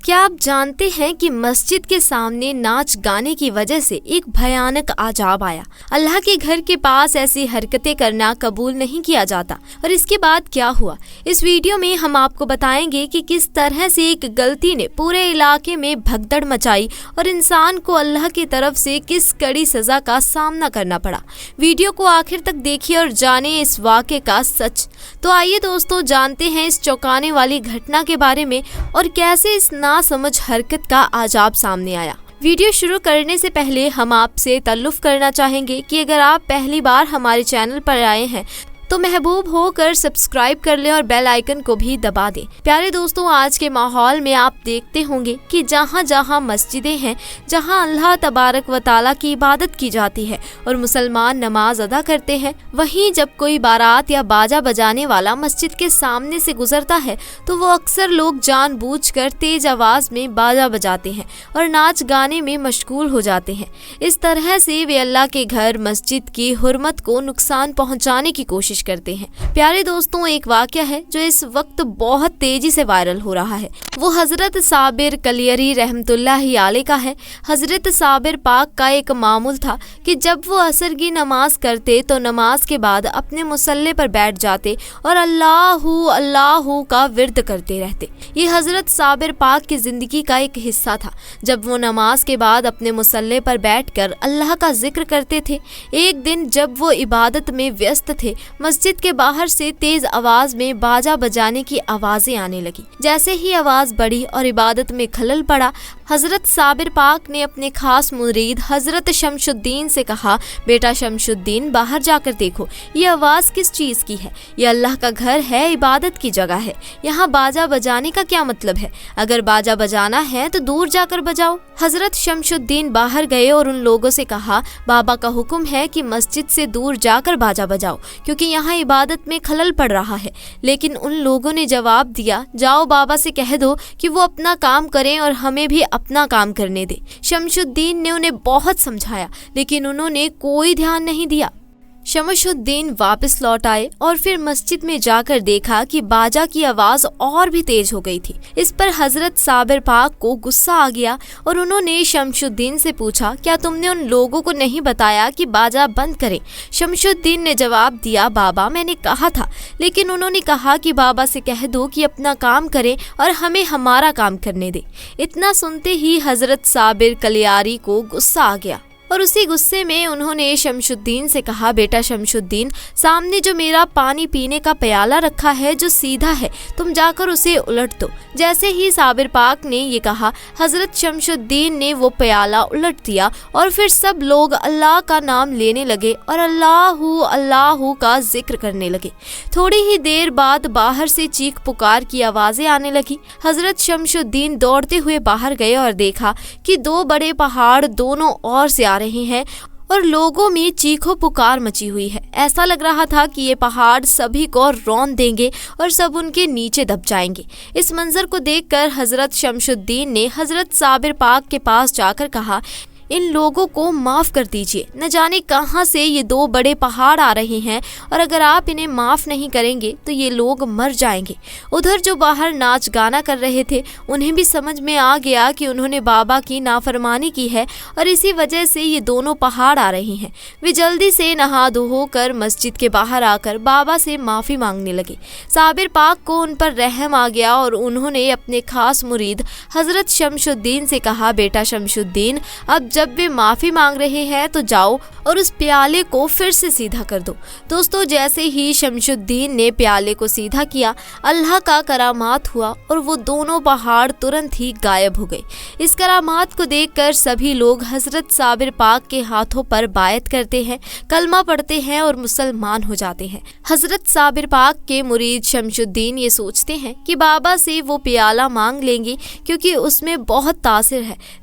کیا آپ جانتے ہیں کہ مسجد کے سامنے ناچ گانے کی وجہ سے ایک بھیانک عذاب آیا؟ اللہ کے گھر کے پاس ایسی حرکتیں کرنا قبول نہیں کیا جاتا۔ اور اس کے بعد کیا ہوا؟ اس ویڈیو میں ہم آپ کو بتائیں گے کہ کس طرح سے ایک غلطی نے پورے علاقے میں بھگدڑ مچائی اور انسان کو اللہ کی طرف سے کس کڑی سزا کا سامنا کرنا پڑا۔ ویڈیو کو آخر تک دیکھیے اور جانیں اس واقعے کا سچ۔ تو آئیے دوستو، جانتے ہیں اس چونکانے والی گھٹنا کے بارے میں اور کیسے اس ناسمجھ حرکت کا عذاب سامنے آیا۔ ویڈیو شروع کرنے سے پہلے ہم آپ سے تعارف کرنا چاہیں گے کہ اگر آپ پہلی بار ہمارے چینل پر آئے ہیں تو محبوب ہو کر سبسکرائب کر لیں اور بیل آئیکن کو بھی دبا دیں۔ پیارے دوستوں، آج کے ماحول میں آپ دیکھتے ہوں گے کہ جہاں جہاں مسجدیں ہیں، جہاں اللہ تبارک و تعالیٰ کی عبادت کی جاتی ہے اور مسلمان نماز ادا کرتے ہیں، وہیں جب کوئی بارات یا باجا بجانے والا مسجد کے سامنے سے گزرتا ہے تو وہ اکثر لوگ جان بوجھ کر تیز آواز میں باجا بجاتے ہیں اور ناچ گانے میں مشغول ہو جاتے ہیں۔ اس طرح سے وہ اللہ کے گھر مسجد کی حرمت کو نقصان پہنچانے کی کوشش کرتے ہیں۔ پیارے دوستوں، ایک واقعہ ہے جو اس وقت بہت تیزی سے وائرل ہو رہا ہے۔ وہ حضرت صابر کلیری رحمت اللہ علیہ کا ہے۔ حضرت صابر پاک کا ایک معمول تھا کہ جب وہ عصر کی نماز کرتے تو نماز کے بعد اپنے مصلی پر بیٹھ جاتے اور اللہ اللہ کا ورد کرتے رہتے۔ یہ حضرت صابر پاک کی زندگی کا ایک حصہ تھا۔ جب وہ نماز کے بعد اپنے مصلی پر بیٹھ کر اللہ کا ذکر کرتے تھے، ایک دن جب وہ عبادت میں ویست تھے، مسجد کے باہر سے تیز آواز میں باجا بجانے کی آوازیں آنے لگی۔ جیسے ہی آواز بڑھی اور عبادت میں خلل پڑا، حضرت صابر پاک نے اپنے خاص مرید حضرت شمس الدین سے کہا، بیٹا شمس الدین، باہر جا کر دیکھو یہ آواز کس چیز کی ہے؟ یہ اللہ کا گھر ہے، عبادت کی جگہ ہے، یہاں باجا بجانے کا کیا مطلب ہے؟ اگر باجا بجانا ہے تو دور جا کر بجاؤ۔ حضرت شمس الدین باہر گئے اور ان لوگوں سے کہا، بابا کا حکم ہے کہ مسجد سے دور جا کر باجا بجاؤ کیونکہ یہاں عبادت میں خلل پڑ رہا ہے۔ لیکن ان لوگوں نے جواب دیا، جاؤ بابا سے کہہ دو کہ وہ اپنا کام کریں اور ہمیں بھی اپنا کام کرنے دے۔ شمس الدین نے انہیں بہت سمجھایا لیکن انہوں نے کوئی دھیان نہیں دیا۔ شمس الدین واپس لوٹ آئے اور پھر مسجد میں جا کر دیکھا کہ باجا کی آواز اور بھی تیز ہو گئی تھی۔ اس پر حضرت صابر پاک کو غصہ آ گیا اور انہوں نے شمس الدین سے پوچھا، کیا تم نے ان لوگوں کو نہیں بتایا کہ باجا بند کریں؟ شمس الدین نے جواب دیا، بابا میں نے کہا تھا، لیکن انہوں نے کہا کہ بابا سے کہہ دو کہ اپنا کام کریں اور ہمیں ہمارا کام کرنے دے۔ اتنا سنتے ہی حضرت صابر کلیاری کو غصہ آ گیا اور اسی غصے میں انہوں نے شمس الدین سے کہا، بیٹا شمس الدین، سامنے جو میرا پانی پینے کا پیالہ رکھا ہے جو سیدھا ہے، تم جا کر اسے الٹ دو۔ جیسے ہی صابر پاک نے یہ کہا، حضرت شمس الدین نے وہ پیالہ الٹ دیا اور پھر سب لوگ اللہ کا نام لینے لگے اور اللہ اللہ کا ذکر کرنے لگے۔ تھوڑی ہی دیر بعد باہر سے چیخ پکار کی آوازیں آنے لگی۔ حضرت شمس الدین دوڑتے ہوئے باہر گئے اور دیکھا کہ دو بڑے پہاڑ دونوں اور سے آ رہے ہیں اور لوگوں میں چیخو پکار مچی ہوئی ہے۔ ایسا لگ رہا تھا کہ یہ پہاڑ سبھی کو رون دیں گے اور سب ان کے نیچے دب جائیں گے۔ اس منظر کو دیکھ کر حضرت شمس الدین نے حضرت صابر پاک کے پاس جا کر کہا، ان لوگوں کو معاف کر دیجئے، نہ جانے کہاں سے یہ دو بڑے پہاڑ آ رہے ہیں اور اگر آپ انہیں معاف نہیں کریں گے تو یہ لوگ مر جائیں گے۔ ادھر جو باہر ناچ گانا کر رہے تھے انہیں بھی سمجھ میں آ گیا کہ انہوں نے بابا کی نافرمانی کی ہے اور اسی وجہ سے یہ دونوں پہاڑ آ رہے ہیں۔ وہ جلدی سے نہا دھو کر مسجد کے باہر آ کر بابا سے معافی مانگنے لگے۔ صابر پاک کو ان پر رحم آ گیا اور انہوں نے اپنے خاص مرید حضرت شمس الدین سے کہا، بیٹا شمس الدین، اب جب وہ معافی مانگ رہے ہیں تو جاؤ اور اس پیالے کو پھر سے سیدھا کر دو۔ دوستو، جیسے ہی شمس الدین نے پیالے کو سیدھا کیا، اللہ کا کرامات ہوا اور وہ دونوں پہاڑ ترنت ہی غائب ہو گئے۔ اس کرامات کو دیکھ کر سبھی لوگ حضرت صابر پاک کے ہاتھوں پر بیعت کرتے ہیں، کلمہ پڑھتے ہیں اور مسلمان ہو جاتے ہیں۔ حضرت صابر پاک کے مرید شمس الدین یہ سوچتے ہیں کہ بابا سے وہ پیالہ مانگ لیں گے کیونکہ اس میں بہت تاثر ہے،